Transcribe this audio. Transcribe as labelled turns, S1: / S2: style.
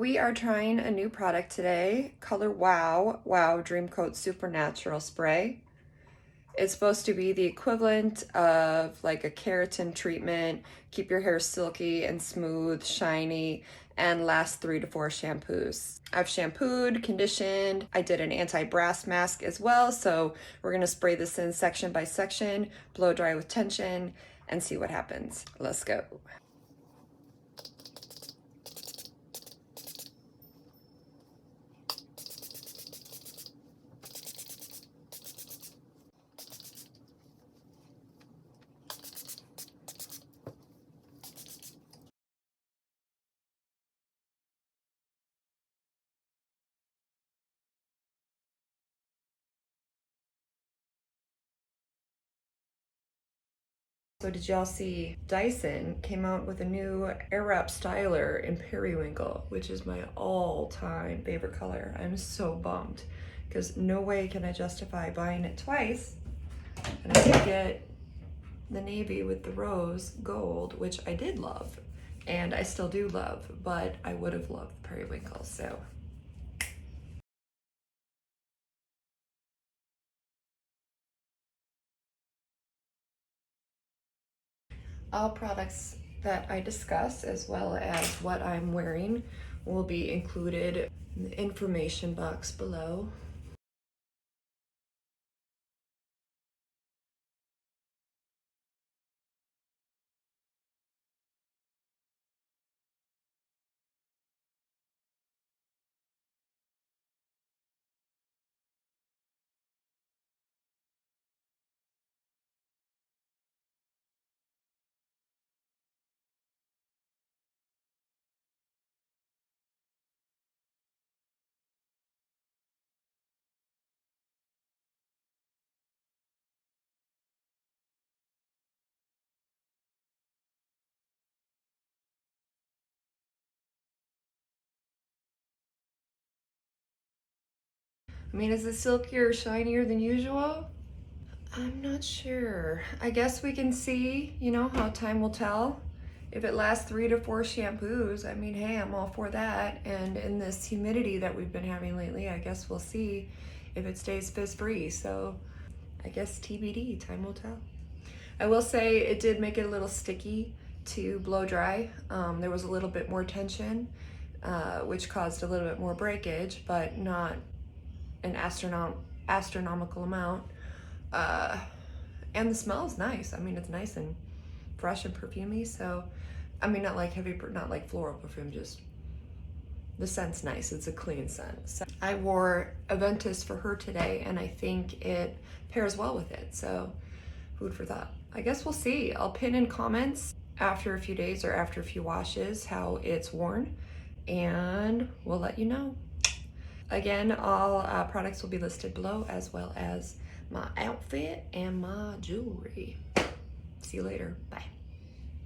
S1: We are trying a new product today, Color Wow Dream Coat Supernatural Spray. It's supposed to be the equivalent of like a keratin treatment, keep your hair silky and smooth, shiny, and last 3 to 4 shampoos. I've shampooed, conditioned, I did an anti-brass mask as well, so we're gonna spray this in section by section, blow dry with tension, and see what happens. Let's go. So did y'all see Dyson came out with a new air wrap styler in periwinkle, which is my all-time favorite color. I'm so bummed because no way can I justify buying it twice. And I did get the navy with the rose gold, which I did love and I still do love, but I would have loved the periwinkle. So all products that I discuss, as well as what I'm wearing, will be included in the information box below. I mean, is it silkier or shinier than usual? I'm not sure. I guess we can see, you know, how time will tell. If it lasts 3 to 4 shampoos, I mean, hey, I'm all for that. And in this humidity that we've been having lately, I guess we'll see if it stays fizz-free. So I guess TBD, time will tell. I will say it did make it a little sticky to blow dry. There was a little bit more tension, which caused a little bit more breakage, but not an astronomical amount. And the smell is nice. I mean, it's nice and fresh and perfumey. So, I mean, not like heavy, not like floral perfume, just the scent's nice. It's a clean scent. So I wore Aventus for her today, and I think it pairs well with it. So, food for thought. I guess we'll see. I'll pin in comments after a few days or after a few washes how it's worn, and we'll let you know. Again, all products will be listed below, as well as my outfit and my jewelry. See you later. Bye.